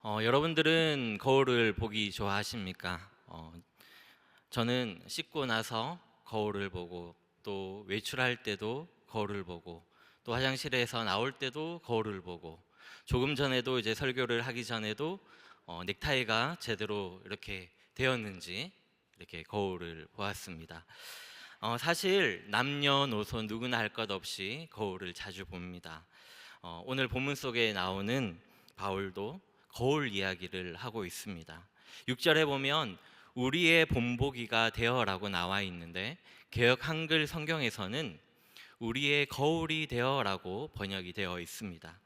여러분들은 거울을 보기 좋아하십니까? 저는 씻고 나서 거울을 보고, 또 외출할 때도 거울을 보고, 또 화장실에서 나올 때도 거울을 보고, 조금 전에도 이제 설교를 하기 전에도 넥타이가 제대로 이렇게 되었는지 이렇게 거울을 보았습니다. 사실 남녀노소 누구나 할 것 없이 거울을 자주 봅니다. 오늘 본문 속에 나오는 바울도 거울 이야기를 하고 있습니다. 6절에 보면 우리의 본보기가 되어라고 나와 있는데, 개역 한글 성경에서는 우리의 거울이 되어라고 번역이 되어 있습니다.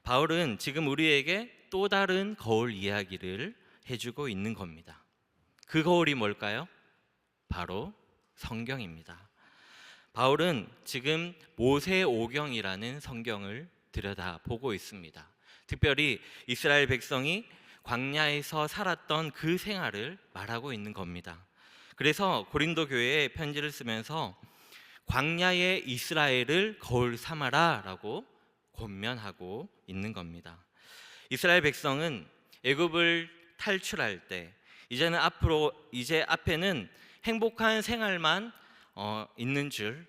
바울은 지금 우리에게 또 다른 거울 이야기를 해주고 있는 겁니다. 그 거울이 뭘까요? 바로 성경입니다. 바울은 지금 모세오경이라는 성경을 들여다보고 있습니다. 특별히 이스라엘 백성이 광야에서 살았던 그 생활을 말하고 있는 겁니다. 그래서 고린도 교회에 편지를 쓰면서 광야의 이스라엘을 거울 삼아라 라고 권면하고 있는 겁니다. 이스라엘 백성은 애굽을 탈출할 때 이제 앞에는 행복한 생활만 있는 줄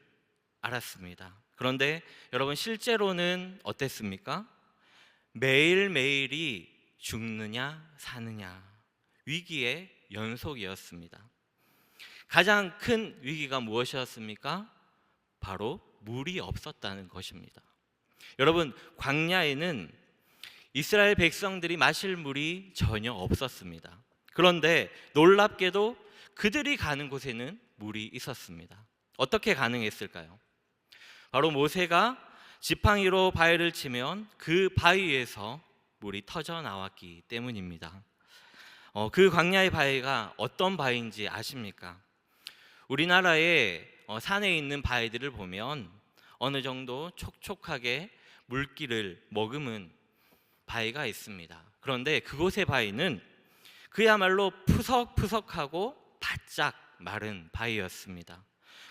알았습니다. 그런데 여러분, 실제로는 어땠습니까? 매일매일이 죽느냐 사느냐 위기의 연속이었습니다. 가장 큰 위기가 무엇이었습니까? 바로 물이 없었다는 것입니다. 여러분, 광야에는 이스라엘 백성들이 마실 물이 전혀 없었습니다. 그런데 놀랍게도 그들이 가는 곳에는 물이 있었습니다. 어떻게 가능했을까요? 바로 모세가 지팡이로 바위를 치면 그 바위에서 물이 터져 나왔기 때문입니다. 그 광야의 바위가 어떤 바위인지 아십니까? 우리나라의 산에 있는 바위들을 보면 어느 정도 촉촉하게 물기를 머금은 바위가 있습니다. 그런데 그곳의 바위는 그야말로 푸석푸석하고 바짝 마른 바위였습니다.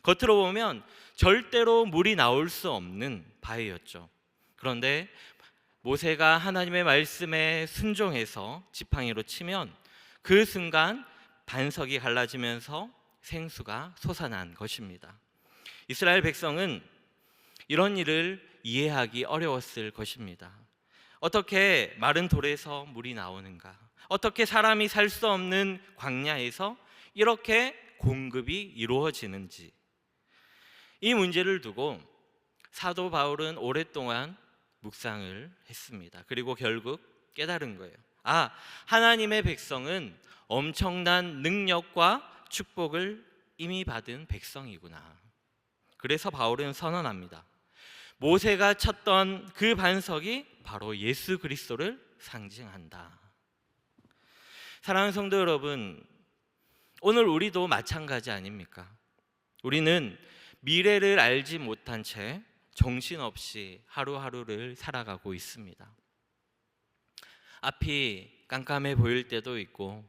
겉으로 보면 절대로 물이 나올 수 없는 바위였죠. 그런데 모세가 하나님의 말씀에 순종해서 지팡이로 치면 그 순간 반석이 갈라지면서 생수가 솟아난 것입니다. 이스라엘 백성은 이런 일을 이해하기 어려웠을 것입니다. 어떻게 마른 돌에서 물이 나오는가? 어떻게 사람이 살 수 없는 광야에서 이렇게 공급이 이루어지는지, 이 문제를 두고 사도 바울은 오랫동안 묵상을 했습니다. 그리고 결국 깨달은 거예요. 하나님의 백성은 엄청난 능력과 축복을 이미 받은 백성이구나. 그래서 바울은 선언합니다. 모세가 쳤던 그 반석이 바로 예수 그리스도를 상징한다. 사랑하는 성도 여러분, 오늘 우리도 마찬가지 아닙니까? 우리는 미래를 알지 못한 채 정신없이 하루하루를 살아가고 있습니다. 앞이 깜깜해 보일 때도 있고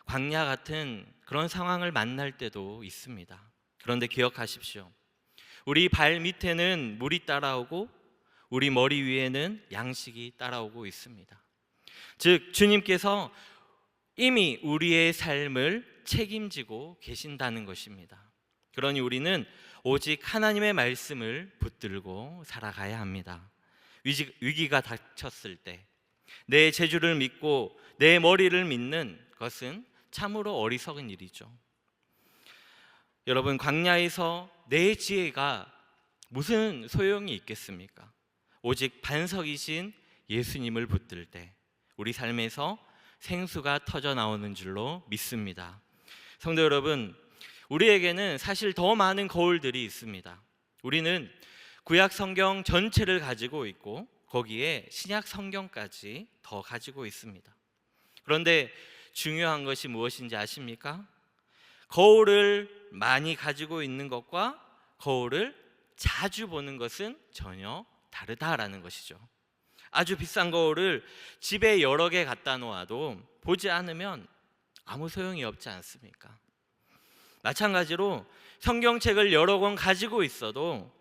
광야 같은 그런 상황을 만날 때도 있습니다. 그런데 기억하십시오. 우리 발 밑에는 물이 따라오고 우리 머리 위에는 양식이 따라오고 있습니다. 즉, 주님께서 이미 우리의 삶을 책임지고 계신다는 것입니다. 그러니 우리는 오직 하나님의 말씀을 붙들고 살아가야 합니다. 위기가 닥쳤을 때 내 재주를 믿고 내 머리를 믿는 것은 참으로 어리석은 일이죠. 여러분, 광야에서 내 지혜가 무슨 소용이 있겠습니까? 오직 반석이신 예수님을 붙들 때 우리 삶에서 생수가 터져 나오는 줄로 믿습니다. 성도 여러분, 우리에게는 사실 더 많은 거울들이 있습니다. 우리는 구약 성경 전체를 가지고 있고 거기에 신약 성경까지 더 가지고 있습니다. 그런데 중요한 것이 무엇인지 아십니까? 거울을 많이 가지고 있는 것과 거울을 자주 보는 것은 전혀 다르다라는 것이죠. 아주 비싼 거울을 집에 여러 개 갖다 놓아도 보지 않으면 아무 소용이 없지 않습니까? 마찬가지로 성경책을 여러 권 가지고 있어도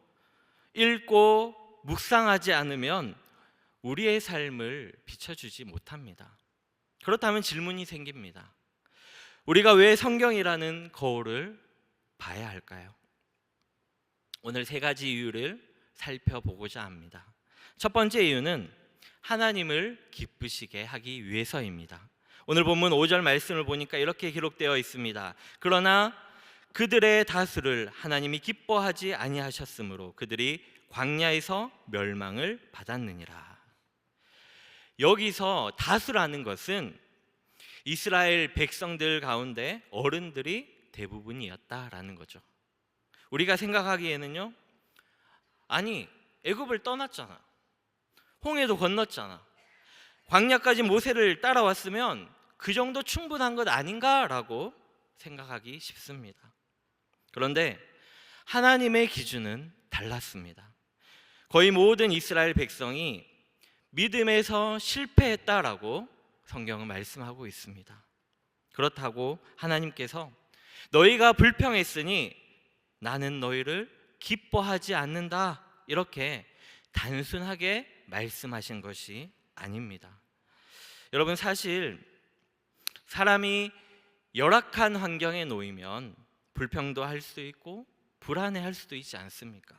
읽고 묵상하지 않으면 우리의 삶을 비춰주지 못합니다. 그렇다면 질문이 생깁니다. 우리가 왜 성경이라는 거울을 봐야 할까요? 오늘 세 가지 이유를 살펴보고자 합니다. 첫 번째 이유는 하나님을 기쁘시게 하기 위해서입니다. 오늘 본문 5절 말씀을 보니까 이렇게 기록되어 있습니다. 그러나 그들의 다수를 하나님이 기뻐하지 아니하셨으므로 그들이 광야에서 멸망을 받았느니라. 여기서 다수라는 것은 이스라엘 백성들 가운데 어른들이 대부분이었다라는 거죠. 우리가 생각하기에는요, 아니 애굽을 떠났잖아, 홍해도 건넜잖아, 광야까지 모세를 따라왔으면 그 정도 충분한 것 아닌가라고 생각하기 쉽습니다. 그런데 하나님의 기준은 달랐습니다. 거의 모든 이스라엘 백성이 믿음에서 실패했다라고 성경은 말씀하고 있습니다. 그렇다고 하나님께서 너희가 불평했으니 나는 너희를 기뻐하지 않는다, 이렇게 단순하게 말씀하신 것이 아닙니다. 여러분, 사실 사람이 열악한 환경에 놓이면 불평도 할 수 있고 불안해할 수도 있지 않습니까?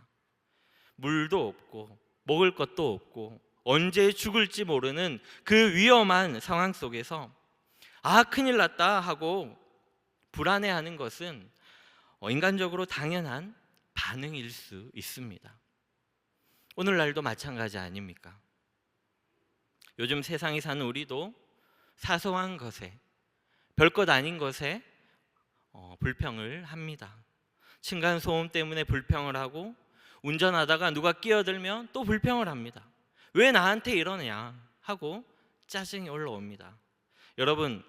물도 없고 먹을 것도 없고 언제 죽을지 모르는 그 위험한 상황 속에서 큰일 났다 하고 불안해하는 것은 인간적으로 당연한 반응일 수 있습니다. 오늘날도 마찬가지 아닙니까? 요즘 세상이 사는 우리도 사소한 것에, 별것 아닌 것에 불평을 합니다. 층간소음 때문에 불평을 하고 운전하다가 누가 끼어들면 또 불평을 합니다. 왜 나한테 이러냐 하고 짜증이 올라옵니다. 여러분,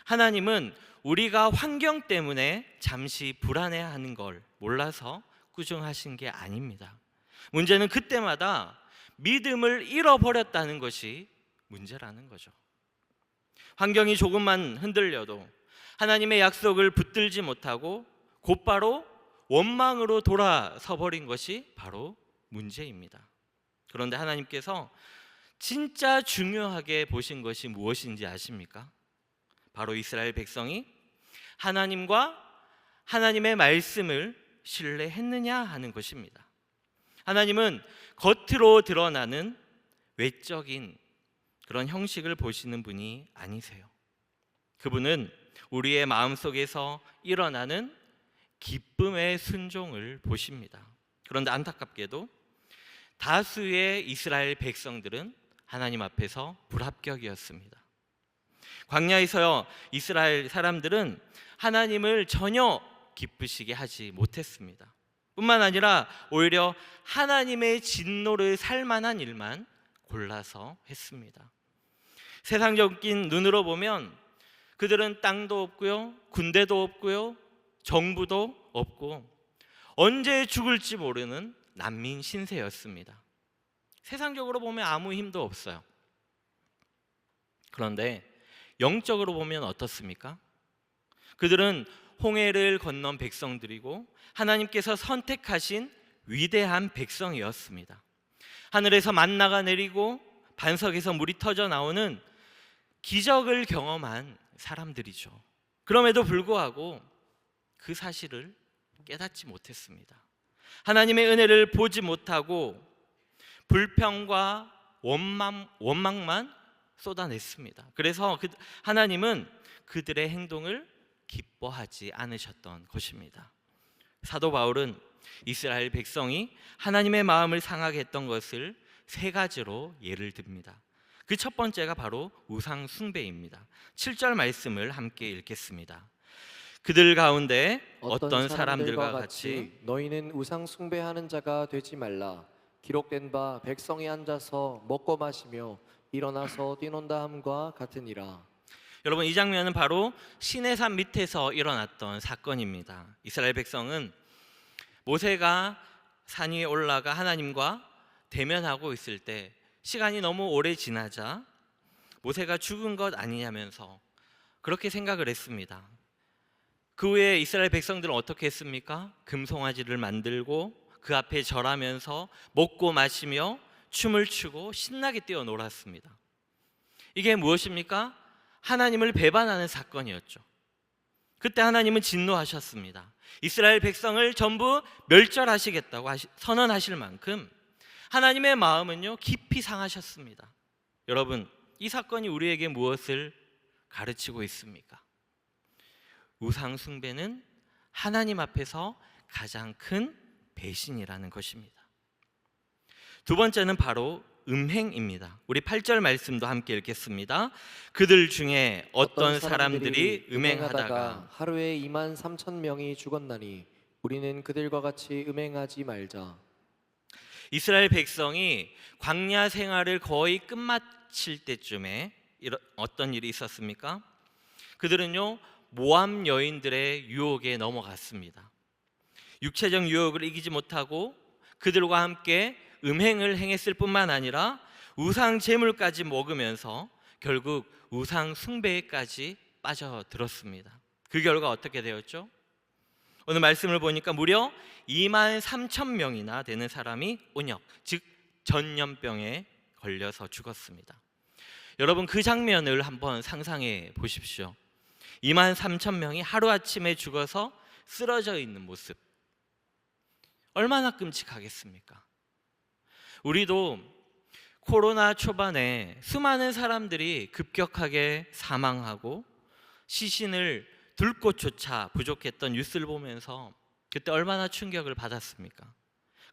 하나님은 우리가 환경 때문에 잠시 불안해하는 걸 몰라서 꾸중하신 게 아닙니다. 문제는 그때마다 믿음을 잃어버렸다는 것이 문제라는 거죠. 환경이 조금만 흔들려도 하나님의 약속을 붙들지 못하고 곧바로 원망으로 돌아서 버린 것이 바로 문제입니다. 그런데 하나님께서 진짜 중요하게 보신 것이 무엇인지 아십니까? 바로 이스라엘 백성이 하나님과 하나님의 말씀을 신뢰했느냐 하는 것입니다. 하나님은 겉으로 드러나는 외적인 그런 형식을 보시는 분이 아니세요. 그분은 우리의 마음속에서 일어나는 기쁨의 순종을 보십니다. 그런데 안타깝게도 다수의 이스라엘 백성들은 하나님 앞에서 불합격이었습니다. 광야에서 이스라엘 사람들은 하나님을 전혀 기쁘시게 하지 못했습니다. 뿐만 아니라 오히려 하나님의 진노를 살 만한 일만 골라서 했습니다. 세상적인 눈으로 보면 그들은 땅도 없고요, 군대도 없고요, 정부도 없고 언제 죽을지 모르는 난민 신세였습니다. 세상적으로 보면 아무 힘도 없어요. 그런데 영적으로 보면 어떻습니까? 그들은 홍해를 건넌 백성들이고 하나님께서 선택하신 위대한 백성이었습니다. 하늘에서 만나가 내리고 반석에서 물이 터져 나오는 기적을 경험한 사람들이죠. 그럼에도 불구하고 그 사실을 깨닫지 못했습니다. 하나님의 은혜를 보지 못하고 불평과 원망만 쏟아냈습니다. 그래서 하나님은 그들의 행동을 기뻐하지 않으셨던 것입니다. 사도 바울은 이스라엘 백성이 하나님의 마음을 상하게 했던 것을 세 가지로 예를 듭니다. 그 첫 번째가 바로 우상 숭배입니다. 7절 말씀을 함께 읽겠습니다. 그들 가운데 어떤 사람들과 같이 너희는 우상 숭배하는 자가 되지 말라. 기록된 바 백성이 앉아서 먹고 마시며 일어나서 뛰논다 함과 같으니라. 여러분, 이 장면은 바로 시내산 밑에서 일어났던 사건입니다. 이스라엘 백성은 모세가 산 위에 올라가 하나님과 대면하고 있을 때 시간이 너무 오래 지나자 모세가 죽은 것 아니냐면서 그렇게 생각을 했습니다. 그 후에 이스라엘 백성들은 어떻게 했습니까? 금송아지를 만들고 그 앞에 절하면서 먹고 마시며 춤을 추고 신나게 뛰어놀았습니다. 이게 무엇입니까? 하나님을 배반하는 사건이었죠. 그때 하나님은 진노하셨습니다. 이스라엘 백성을 전부 멸절하시겠다고 선언하실 만큼 하나님의 마음은요 깊이 상하셨습니다. 여러분, 이 사건이 우리에게 무엇을 가르치고 있습니까? 우상 숭배는 하나님 앞에서 가장 큰 배신이라는 것입니다. 두 번째는 바로 음행입니다. 우리 8절 말씀도 함께 읽겠습니다. 그들 중에 어떤 사람들이 음행하다가 하루에 2만 3천 명이 죽었나니 우리는 그들과 같이 음행하지 말자. 이스라엘 백성이 광야 생활을 거의 끝마칠 때쯤에 어떤 일이 있었습니까? 그들은요 모압 여인들의 유혹에 넘어갔습니다. 육체적 유혹을 이기지 못하고 그들과 함께 음행을 행했을 뿐만 아니라 우상 제물까지 먹으면서 결국 우상 숭배에까지 빠져들었습니다. 그 결과 어떻게 되었죠? 오늘 말씀을 보니까 무려 2만 3천 명이나 되는 사람이 온역, 즉 전염병에 걸려서 죽었습니다. 여러분, 그 장면을 한번 상상해 보십시오. 2만 3천 명이 하루아침에 죽어서 쓰러져 있는 모습, 얼마나 끔찍하겠습니까? 우리도 코로나 초반에 수많은 사람들이 급격하게 사망하고 시신을 둘 곳조차 부족했던 뉴스를 보면서 그때 얼마나 충격을 받았습니까?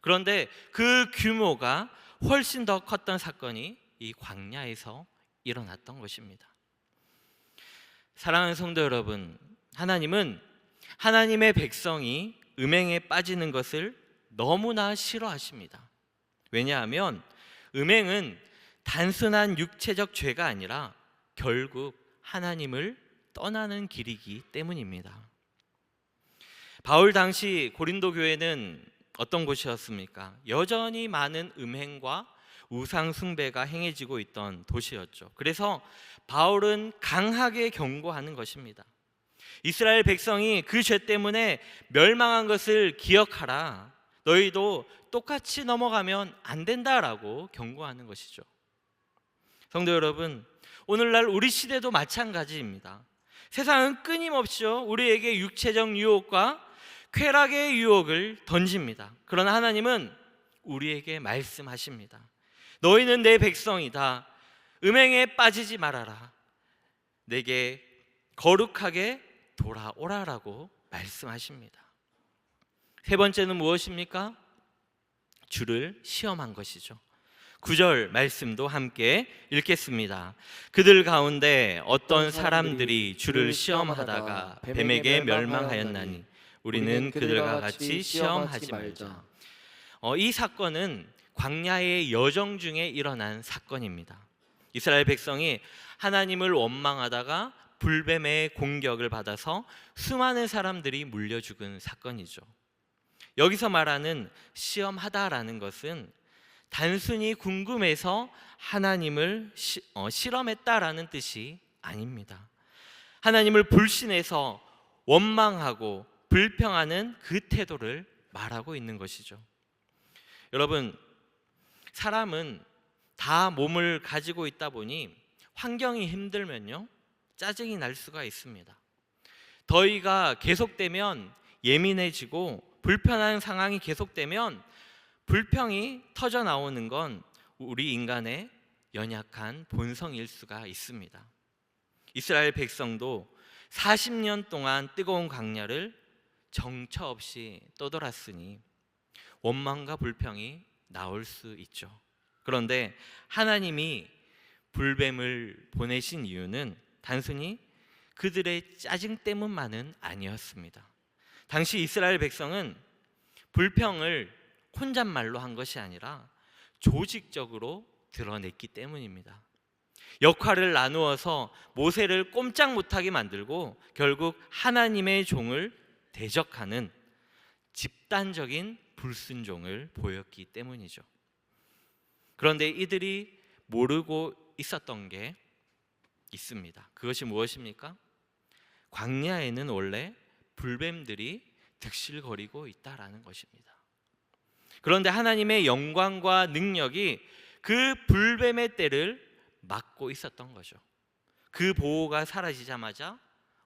그런데 그 규모가 훨씬 더 컸던 사건이 이 광야에서 일어났던 것입니다. 사랑하는 성도 여러분, 하나님은 하나님의 백성이 음행에 빠지는 것을 너무나 싫어하십니다. 왜냐하면 음행은 단순한 육체적 죄가 아니라 결국 하나님을 떠나는 길이기 때문입니다. 바울 당시 고린도 교회는 어떤 곳이었습니까? 여전히 많은 음행과 우상 숭배가 행해지고 있던 도시였죠. 그래서 바울은 강하게 경고하는 것입니다. 이스라엘 백성이 그 죄 때문에 멸망한 것을 기억하라. 너희도 똑같이 넘어가면 안 된다라고 경고하는 것이죠. 성도 여러분, 오늘날 우리 시대도 마찬가지입니다. 세상은 끊임없이 우리에게 육체적 유혹과 쾌락의 유혹을 던집니다. 그러나 하나님은 우리에게 말씀하십니다. 너희는 내 백성이다. 음행에 빠지지 말아라. 내게 거룩하게 돌아오라라고 말씀하십니다. 세 번째는 무엇입니까? 주를 시험한 것이죠. 9절 말씀도 함께 읽겠습니다. 그들 가운데 어떤 사람들이 주를 시험하다가 뱀에게 멸망하였나니 우리는 그들과 같이 시험하지 말자. 이 사건은 광야의 여정 중에 일어난 사건입니다. 이스라엘 백성이 하나님을 원망하다가 불뱀의 공격을 받아서 수많은 사람들이 물려 죽은 사건이죠. 여기서 말하는 시험하다라는 것은 단순히 궁금해서 하나님을 실험했다라는 뜻이 아닙니다. 하나님을 불신해서 원망하고 불평하는 그 태도를 말하고 있는 것이죠. 여러분, 사람은 다 몸을 가지고 있다 보니 환경이 힘들면요 짜증이 날 수가 있습니다. 더위가 계속되면 예민해지고 불편한 상황이 계속되면 불평이 터져 나오는 건 우리 인간의 연약한 본성일 수가 있습니다. 이스라엘 백성도 40년 동안 뜨거운 광야를 정처 없이 떠돌았으니 원망과 불평이 나올 수 있죠. 그런데 하나님이 불뱀을 보내신 이유는 단순히 그들의 짜증 때문만은 아니었습니다. 당시 이스라엘 백성은 불평을 혼잣말로 한 것이 아니라 조직적으로 드러냈기 때문입니다. 역할을 나누어서 모세를 꼼짝 못하게 만들고 결국 하나님의 종을 대적하는 집단적인 불순종을 보였기 때문이죠. 그런데 이들이 모르고 있었던 게 있습니다. 그것이 무엇입니까? 광야에는 원래 불뱀들이 득실거리고 있다라는 것입니다. 그런데 하나님의 영광과 능력이 그 불뱀의 떼를 막고 있었던 거죠. 그 보호가 사라지자마자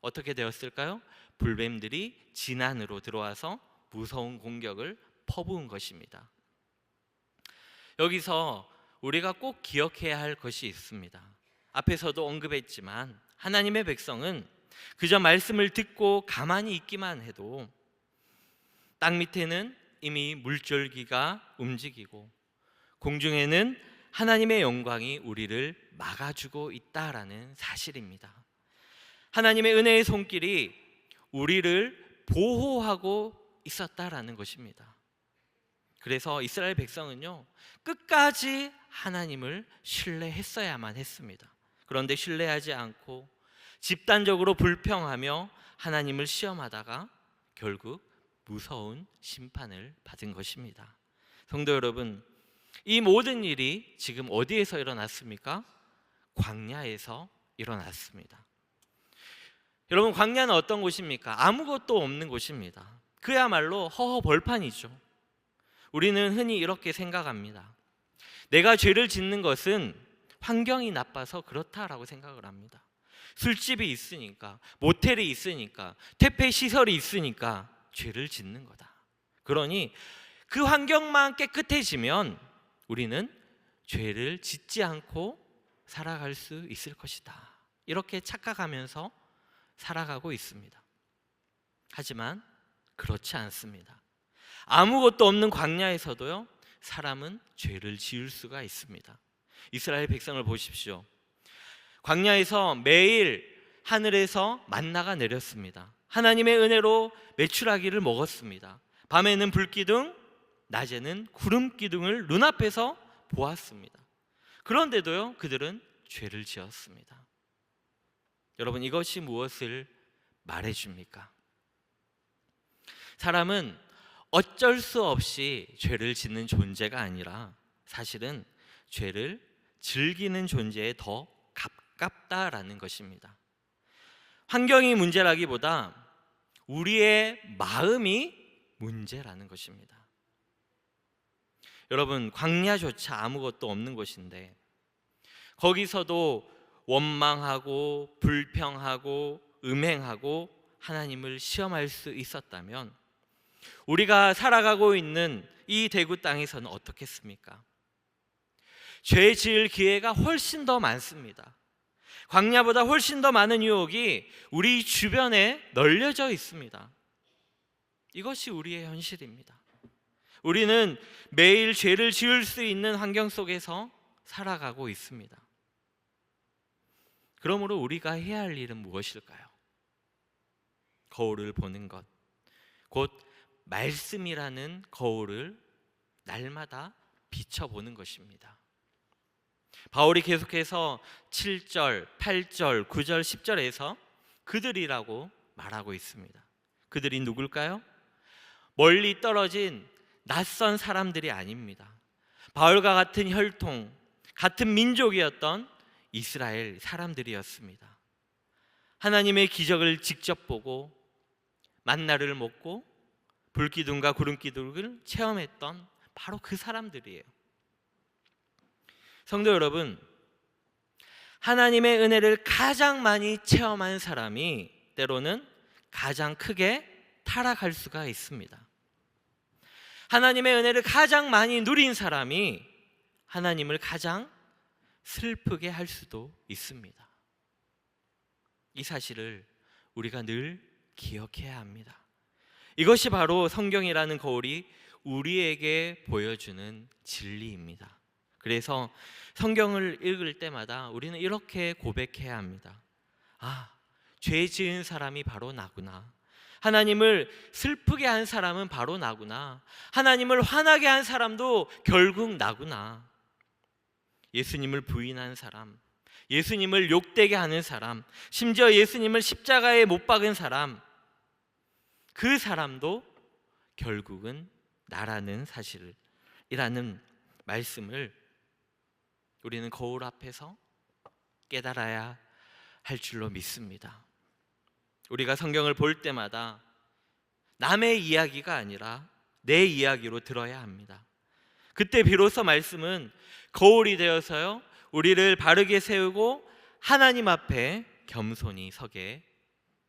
어떻게 되었을까요? 불뱀들이 진안으로 들어와서 무서운 공격을 퍼부은 것입니다. 여기서 우리가 꼭 기억해야 할 것이 있습니다. 앞에서도 언급했지만 하나님의 백성은 그저 말씀을 듣고 가만히 있기만 해도 땅 밑에는 이미 물줄기가 움직이고 공중에는 하나님의 영광이 우리를 막아주고 있다라는 사실입니다. 하나님의 은혜의 손길이 우리를 보호하고 있었다라는 것입니다. 그래서 이스라엘 백성은요, 끝까지 하나님을 신뢰했어야만 했습니다. 그런데 신뢰하지 않고 집단적으로 불평하며 하나님을 시험하다가 결국 무서운 심판을 받은 것입니다. 성도 여러분, 이 모든 일이 지금 어디에서 일어났습니까? 광야에서 일어났습니다. 여러분, 광야는 어떤 곳입니까? 아무것도 없는 곳입니다. 그야말로 허허벌판이죠. 우리는 흔히 이렇게 생각합니다. 내가 죄를 짓는 것은 환경이 나빠서 그렇다라고 생각을 합니다. 술집이 있으니까, 모텔이 있으니까, 퇴폐 시설이 있으니까 죄를 짓는 거다. 그러니 그 환경만 깨끗해지면 우리는 죄를 짓지 않고 살아갈 수 있을 것이다. 이렇게 착각하면서 살아가고 있습니다. 하지만 그렇지 않습니다. 아무것도 없는 광야에서도요, 사람은 죄를 지을 수가 있습니다. 이스라엘 백성을 보십시오. 광야에서 매일 하늘에서 만나가 내렸습니다. 하나님의 은혜로 메추라기를 먹었습니다. 밤에는 불기둥, 낮에는 구름기둥을 눈앞에서 보았습니다. 그런데도요, 그들은 죄를 지었습니다. 여러분, 이것이 무엇을 말해줍니까? 사람은 어쩔 수 없이 죄를 짓는 존재가 아니라 사실은 죄를 즐기는 존재에 더 가깝다라는 것입니다. 환경이 문제라기보다 우리의 마음이 문제라는 것입니다. 여러분, 광야조차 아무것도 없는 곳인데 거기서도 원망하고 불평하고 음행하고 하나님을 시험할 수 있었다면 우리가 살아가고 있는 이 대구 땅에서는 어떻겠습니까? 죄 지을 기회가 훨씬 더 많습니다. 광야보다 훨씬 더 많은 유혹이 우리 주변에 널려져 있습니다. 이것이 우리의 현실입니다. 우리는 매일 죄를 지을 수 있는 환경 속에서 살아가고 있습니다. 그러므로 우리가 해야 할 일은 무엇일까요? 거울을 보는 것, 곧 말씀이라는 거울을 날마다 비춰보는 것입니다. 바울이 계속해서 7절, 8절, 9절, 10절에서 그들이라고 말하고 있습니다. 그들이 누굴까요? 멀리 떨어진 낯선 사람들이 아닙니다. 바울과 같은 혈통, 같은 민족이었던 이스라엘 사람들이었습니다. 하나님의 기적을 직접 보고 만나를 먹고 불기둥과 구름기둥을 체험했던 바로 그 사람들이에요. 성도 여러분, 하나님의 은혜를 가장 많이 체험한 사람이 때로는 가장 크게 타락할 수가 있습니다. 하나님의 은혜를 가장 많이 누린 사람이 하나님을 가장 슬프게 할 수도 있습니다. 이 사실을 우리가 늘 기억해야 합니다. 이것이 바로 성경이라는 거울이 우리에게 보여주는 진리입니다. 그래서 성경을 읽을 때마다 우리는 이렇게 고백해야 합니다. 아, 죄 지은 사람이 바로 나구나. 하나님을 슬프게 한 사람은 바로 나구나. 하나님을 화나게 한 사람도 결국 나구나. 예수님을 부인한 사람, 예수님을 욕되게 하는 사람, 심지어 예수님을 십자가에 못 박은 사람, 그 사람도 결국은 나라는 사실이라는 말씀을 우리는 거울 앞에서 깨달아야 할 줄로 믿습니다. 우리가 성경을 볼 때마다 남의 이야기가 아니라 내 이야기로 들어야 합니다. 그때 비로소 말씀은 거울이 되어서요, 우리를 바르게 세우고 하나님 앞에 겸손히 서게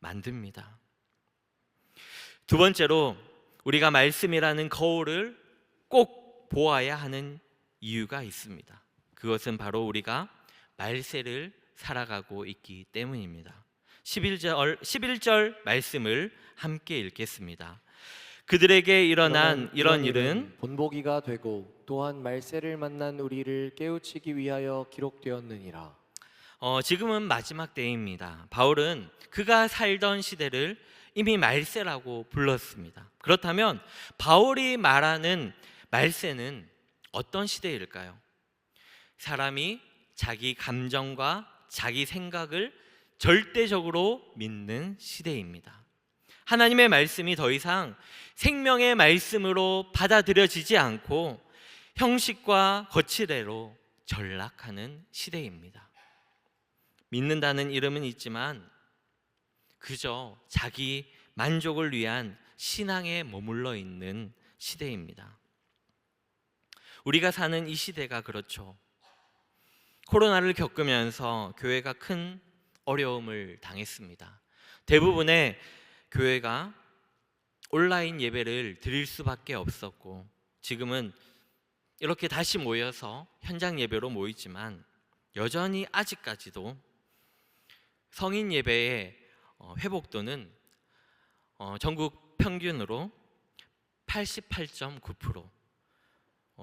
만듭니다. 두 번째로 우리가 말씀이라는 거울을 꼭 보아야 하는 이유가 있습니다. 그것은 바로 우리가 말세를 살아가고 있기 때문입니다. 11절 말씀을 함께 읽겠습니다. 그들에게 일어난 이런 일은 본보기가 되고 또한 말세를 만난 우리를 깨우치기 위하여 기록되었느니라. 지금은 마지막 때입니다. 바울은 그가 살던 시대를 이미 말세라고 불렀습니다. 그렇다면 바울이 말하는 말세는 어떤 시대일까요? 사람이 자기 감정과 자기 생각을 절대적으로 믿는 시대입니다. 하나님의 말씀이 더 이상 생명의 말씀으로 받아들여지지 않고 형식과 거칠애로 전락하는 시대입니다. 믿는다는 이름은 있지만 그저 자기 만족을 위한 신앙에 머물러 있는 시대입니다. 우리가 사는 이 시대가 그렇죠. 코로나를 겪으면서 교회가 큰 어려움을 당했습니다. 대부분의 교회가 온라인 예배를 드릴 수밖에 없었고, 지금은 이렇게 다시 모여서 현장 예배로 모이지만 여전히 아직까지도 성인 예배의 회복도는 전국 평균으로 88.9%,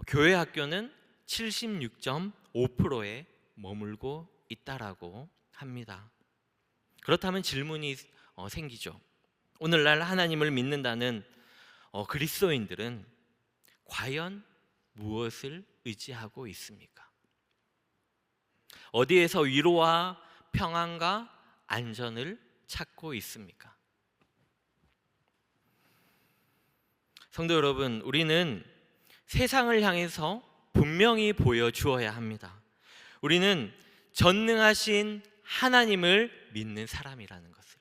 교회 학교는 76.5%에 머물고 있다라고 합니다. 그렇다면 질문이 생기죠. 오늘날 하나님을 믿는다는 그리스도인들은 과연 무엇을 의지하고 있습니까? 어디에서 위로와 평안과 안전을 찾고 있습니까? 성도 여러분, 우리는 세상을 향해서 분명히 보여주어야 합니다. 우리는 전능하신 하나님을 믿는 사람이라는 것을,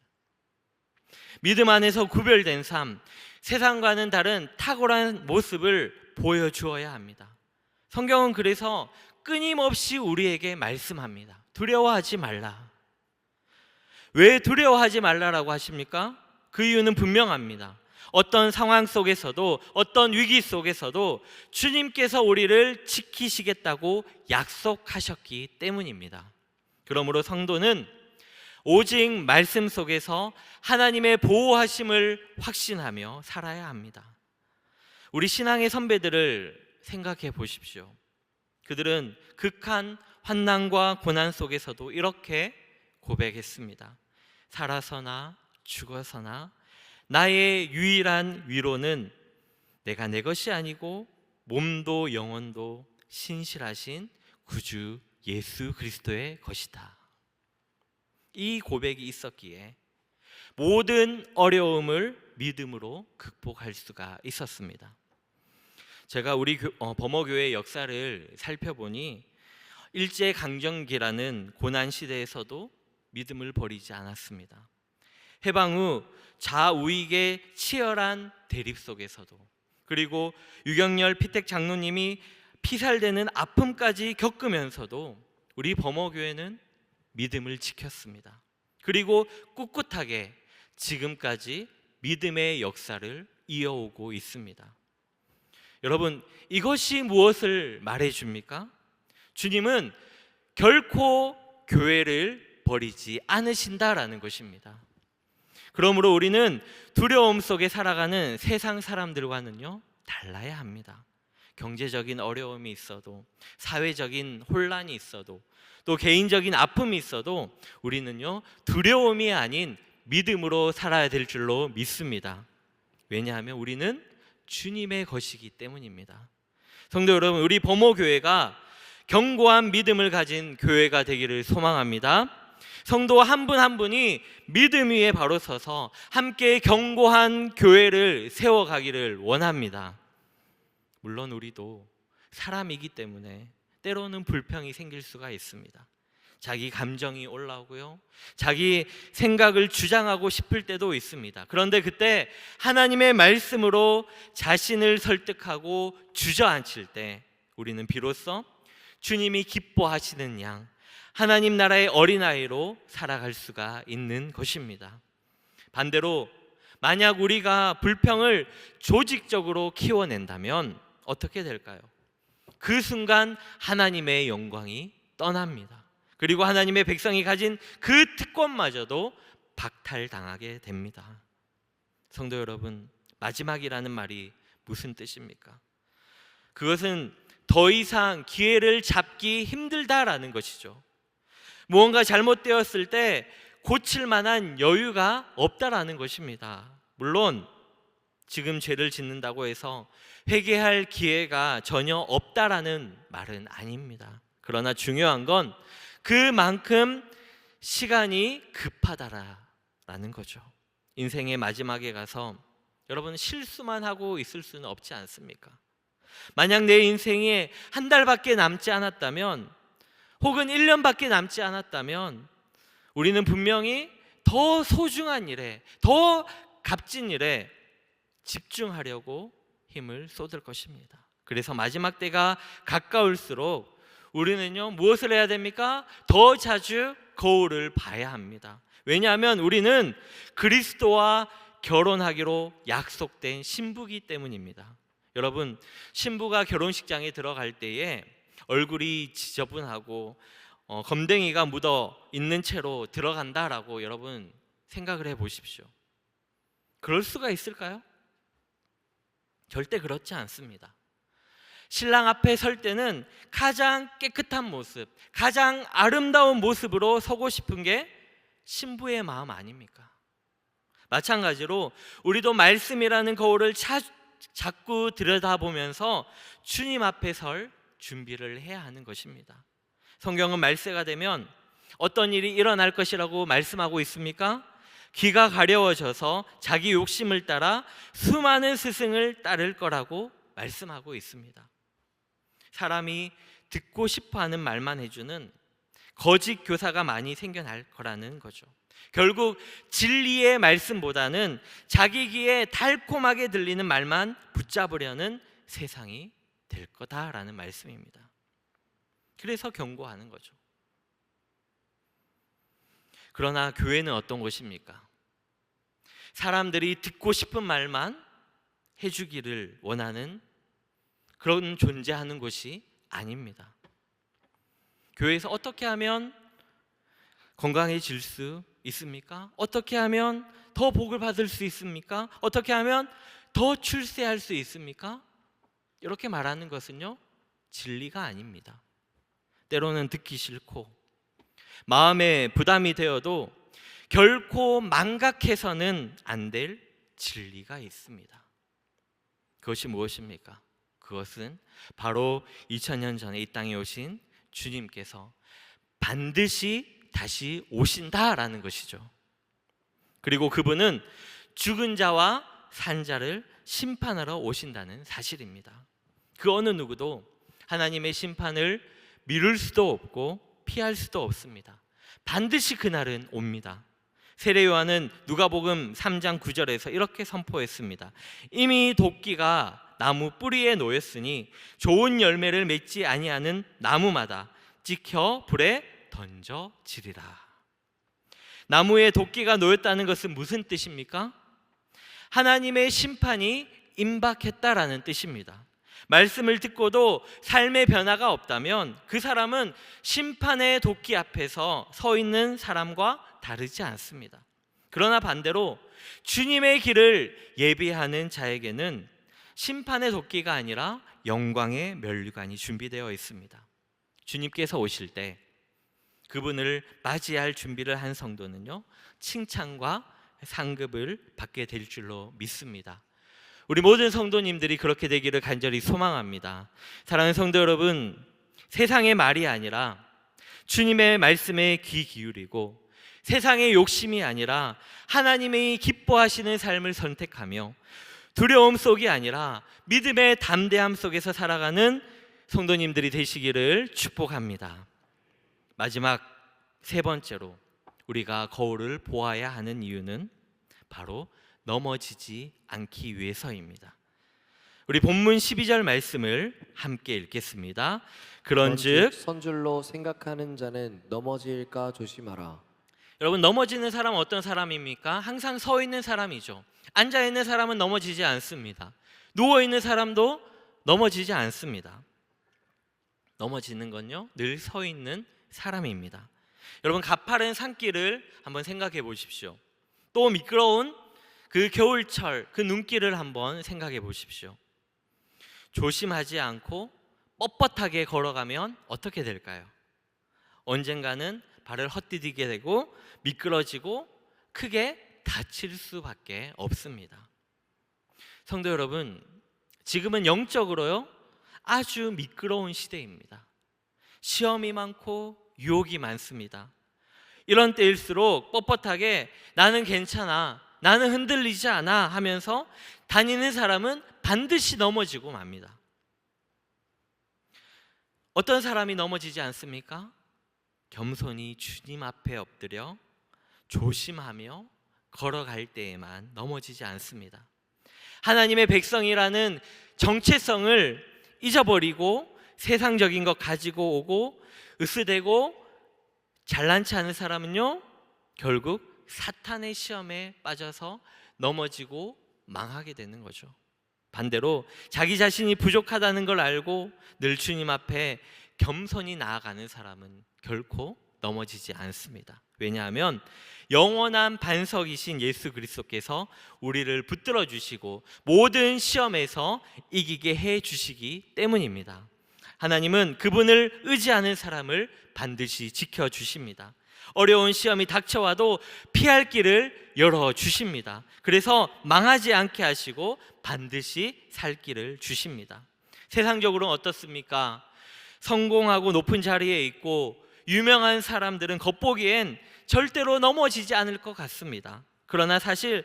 믿음 안에서 구별된 삶, 세상과는 다른 탁월한 모습을 보여주어야 합니다. 성경은 그래서 끊임없이 우리에게 말씀합니다. 두려워하지 말라. 왜 두려워하지 말라라고 하십니까? 그 이유는 분명합니다. 어떤 상황 속에서도, 어떤 위기 속에서도 주님께서 우리를 지키시겠다고 약속하셨기 때문입니다. 그러므로 성도는 오직 말씀 속에서 하나님의 보호하심을 확신하며 살아야 합니다. 우리 신앙의 선배들을 생각해 보십시오. 그들은 극한 환난과 고난 속에서도 이렇게 고백했습니다. 살아서나 죽어서나 나의 유일한 위로는 내가 내 것이 아니고 몸도 영혼도 신실하신 구주 예수 그리스도의 것이다. 이 고백이 있었기에 모든 어려움을 믿음으로 극복할 수가 있었습니다. 제가 우리 범어교회 역사를 살펴보니 일제강점기라는 고난시대에서도 믿음을 버리지 않았습니다. 해방 후 좌우익의 치열한 대립 속에서도, 그리고 유경열 피택 장로님이 피살되는 아픔까지 겪으면서도 우리 범어교회는 믿음을 지켰습니다. 그리고 꿋꿋하게 지금까지 믿음의 역사를 이어오고 있습니다. 여러분, 이것이 무엇을 말해줍니까? 주님은 결코 교회를 버리지 않으신다라는 것입니다. 그러므로 우리는 두려움 속에 살아가는 세상 사람들과는요, 달라야 합니다. 경제적인 어려움이 있어도, 사회적인 혼란이 있어도, 또 개인적인 아픔이 있어도 우리는요, 두려움이 아닌 믿음으로 살아야 될 줄로 믿습니다. 왜냐하면 우리는 주님의 것이기 때문입니다. 성도 여러분, 우리 범어교회가 견고한 믿음을 가진 교회가 되기를 소망합니다. 성도 한 분 한 분이 믿음 위에 바로 서서 함께 견고한 교회를 세워가기를 원합니다. 물론 우리도 사람이기 때문에 때로는 불평이 생길 수가 있습니다. 자기 감정이 올라오고요, 자기 생각을 주장하고 싶을 때도 있습니다. 그런데 그때 하나님의 말씀으로 자신을 설득하고 주저앉힐 때 우리는 비로소 주님이 기뻐하시는 양, 하나님 나라의 어린아이로 살아갈 수가 있는 것입니다. 반대로 만약 우리가 불평을 조직적으로 키워낸다면 어떻게 될까요? 그 순간 하나님의 영광이 떠납니다. 그리고 하나님의 백성이 가진 그 특권마저도 박탈당하게 됩니다. 성도 여러분, 마지막이라는 말이 무슨 뜻입니까? 그것은 더 이상 기회를 잡기 힘들다라는 것이죠. 무언가 잘못되었을 때 고칠 만한 여유가 없다라는 것입니다. 물론 지금 죄를 짓는다고 해서 회개할 기회가 전혀 없다라는 말은 아닙니다. 그러나 중요한 건 그만큼 시간이 급하다라는 거죠. 인생의 마지막에 가서 여러분 실수만 하고 있을 수는 없지 않습니까? 만약 내 인생에 한 달밖에 남지 않았다면, 혹은 1년밖에 남지 않았다면 우리는 분명히 더 소중한 일에, 더 값진 일에 집중하려고 힘을 쏟을 것입니다. 그래서 마지막 때가 가까울수록 우리는요, 무엇을 해야 됩니까? 더 자주 거울을 봐야 합니다. 왜냐하면 우리는 그리스도와 결혼하기로 약속된 신부이기 때문입니다. 여러분, 신부가 결혼식장에 들어갈 때에 얼굴이 지저분하고 검댕이가 묻어 있는 채로 들어간다라고 여러분 생각을 해 보십시오. 그럴 수가 있을까요? 절대 그렇지 않습니다. 신랑 앞에 설 때는 가장 깨끗한 모습, 가장 아름다운 모습으로 서고 싶은 게 신부의 마음 아닙니까? 마찬가지로 우리도 말씀이라는 거울을 자꾸 들여다보면서 주님 앞에 설 준비를 해야 하는 것입니다. 성경은 말세가 되면 어떤 일이 일어날 것이라고 말씀하고 있습니까? 귀가 가려워져서 자기 욕심을 따라 수많은 스승을 따를 거라고 말씀하고 있습니다. 사람이 듣고 싶어하는 말만 해주는 거짓 교사가 많이 생겨날 거라는 거죠. 결국 진리의 말씀보다는 자기 귀에 달콤하게 들리는 말만 붙잡으려는 세상이 될 거다라는 말씀입니다. 그래서 경고하는 거죠. 그러나 교회는 어떤 곳입니까? 사람들이 듣고 싶은 말만 해주기를 원하는 그런 존재하는 곳이 아닙니다. 교회에서 어떻게 하면 건강해질 수 있습니까? 어떻게 하면 더 복을 받을 수 있습니까? 어떻게 하면 더 출세할 수 있습니까? 이렇게 말하는 것은요, 진리가 아닙니다. 때로는 듣기 싫고 마음에 부담이 되어도 결코 망각해서는 안 될 진리가 있습니다. 그것이 무엇입니까? 그것은 바로 2000년 전에 이 땅에 오신 주님께서 반드시 다시 오신다라는 것이죠. 그리고 그분은 죽은 자와 산 자를 심판하러 오신다는 사실입니다. 그 어느 누구도 하나님의 심판을 미룰 수도 없고 피할 수도 없습니다. 반드시 그날은 옵니다. 세례 요한은 누가복음 3장 9절에서 이렇게 선포했습니다. 이미 도끼가 나무 뿌리에 놓였으니 좋은 열매를 맺지 아니하는 나무마다 찍혀 불에 던져지리라. 나무에 도끼가 놓였다는 것은 무슨 뜻입니까? 하나님의 심판이 임박했다라는 뜻입니다. 말씀을 듣고도 삶의 변화가 없다면 그 사람은 심판의 도끼 앞에서 서 있는 사람과 다르지 않습니다. 그러나 반대로 주님의 길을 예비하는 자에게는 심판의 도끼가 아니라 영광의 면류관이 준비되어 있습니다. 주님께서 오실 때 그분을 맞이할 준비를 한 성도는요, 칭찬과 상급을 받게 될 줄로 믿습니다. 우리 모든 성도님들이 그렇게 되기를 간절히 소망합니다. 사랑하는 성도 여러분, 세상의 말이 아니라 주님의 말씀에 귀 기울이고 세상의 욕심이 아니라 하나님의 기뻐하시는 삶을 선택하며 두려움 속이 아니라 믿음의 담대함 속에서 살아가는 성도님들이 되시기를 축복합니다. 마지막 세 번째로 우리가 거울을 보아야 하는 이유는 바로 넘어지지 않기 위해서입니다. 우리 본문 12절 말씀을 함께 읽겠습니다. 그런즉 선줄로 생각하는 자는 넘어질까 조심하라. 여러분, 넘어지는 사람은 어떤 사람입니까? 항상 서 있는 사람이죠. 앉아 있는 사람은 넘어지지 않습니다. 누워 있는 사람도 넘어지지 않습니다. 넘어지는 건요, 늘 서 있는 사람입니다. 여러분, 가파른 산길을 한번 생각해 보십시오. 또 미끄러운 그 겨울철, 그 눈길을 한번 생각해 보십시오. 조심하지 않고 뻣뻣하게 걸어가면 어떻게 될까요? 언젠가는 발을 헛디디게 되고 미끄러지고 크게 다칠 수밖에 없습니다. 성도 여러분, 지금은 영적으로요, 아주 미끄러운 시대입니다. 시험이 많고 유혹이 많습니다. 이런 때일수록 뻣뻣하게 나는 괜찮아, 나는 흔들리지 않아 하면서 다니는 사람은 반드시 넘어지고 맙니다. 어떤 사람이 넘어지지 않습니까? 겸손히 주님 앞에 엎드려 조심하며 걸어갈 때에만 넘어지지 않습니다. 하나님의 백성이라는 정체성을 잊어버리고 세상적인 것 가지고 오고 으스대고 잘난 체 하는 사람은요, 결국 사탄의 시험에 빠져서 넘어지고 망하게 되는 거죠. 반대로 자기 자신이 부족하다는 걸 알고 늘 주님 앞에 겸손히 나아가는 사람은 결코 넘어지지 않습니다. 왜냐하면 영원한 반석이신 예수 그리스도께서 우리를 붙들어 주시고 모든 시험에서 이기게 해 주시기 때문입니다. 하나님은 그분을 의지하는 사람을 반드시 지켜 주십니다. 어려운 시험이 닥쳐와도 피할 길을 열어 주십니다. 그래서 망하지 않게 하시고 반드시 살 길을 주십니다. 세상적으로는 어떻습니까? 성공하고 높은 자리에 있고 유명한 사람들은 겉보기엔 절대로 넘어지지 않을 것 같습니다. 그러나 사실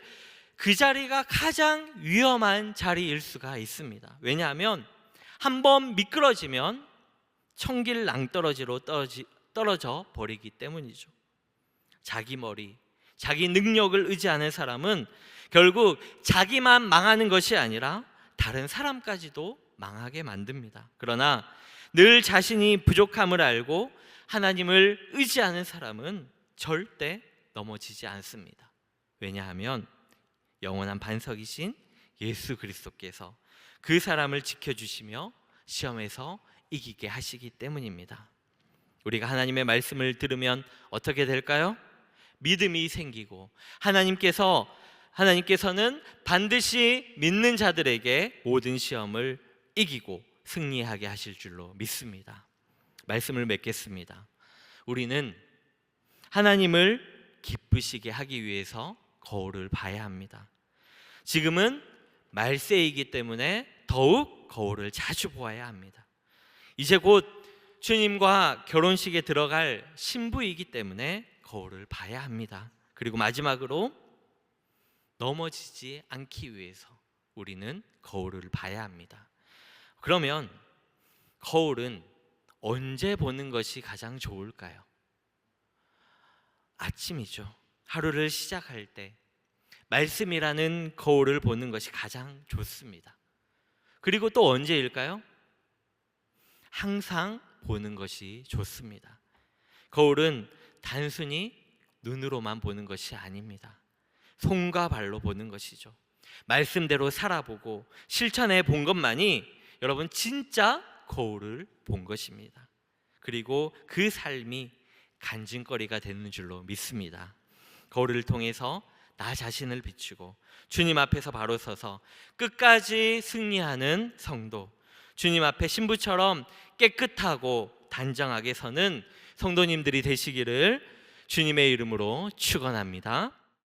그 자리가 가장 위험한 자리일 수가 있습니다. 왜냐하면 한번 미끄러지면 천길 낭떠러지로 떨어져 버리기 때문이죠. 자기 머리, 자기 능력을 의지하는 사람은 결국 자기만 망하는 것이 아니라 다른 사람까지도 망하게 만듭니다. 그러나 늘 자신이 부족함을 알고 하나님을 의지하는 사람은 절대 넘어지지 않습니다. 왜냐하면 영원한 반석이신 예수 그리스도께서 그 사람을 지켜주시며 시험에서 이기게 하시기 때문입니다. 우리가 하나님의 말씀을 들으면 어떻게 될까요? 믿음이 생기고 하나님께서는 반드시 믿는 자들에게 모든 시험을 이기고 승리하게 하실 줄로 믿습니다. 말씀을 맺겠습니다. 우리는 하나님을 기쁘시게 하기 위해서 거울을 봐야 합니다. 지금은 말세이기 때문에 더욱 거울을 자주 보아야 합니다. 이제 곧 주님과 결혼식에 들어갈 신부이기 때문에 거울을 봐야 합니다. 그리고 마지막으로 넘어지지 않기 위해서 우리는 거울을 봐야 합니다. 그러면 거울은 언제 보는 것이 가장 좋을까요? 아침이죠. 하루를 시작할 때 말씀이라는 거울을 보는 것이 가장 좋습니다. 그리고 또 언제일까요? 항상 보는 것이 좋습니다. 거울은 단순히 눈으로만 보는 것이 아닙니다. 손과 발로 보는 것이죠. 말씀대로 살아보고 실천해 본 것만이 여러분 진짜 거울을 본 것입니다. 그리고 그 삶이 간증거리가 되는 줄로 믿습니다. 거울을 통해서 나 자신을 비추고 주님 앞에서 바로 서서 끝까지 승리하는 성도, 주님 앞에 신부처럼 깨끗하고 단정하게 서는 성도님들이 되시기를 주님의 이름으로 축원합니다.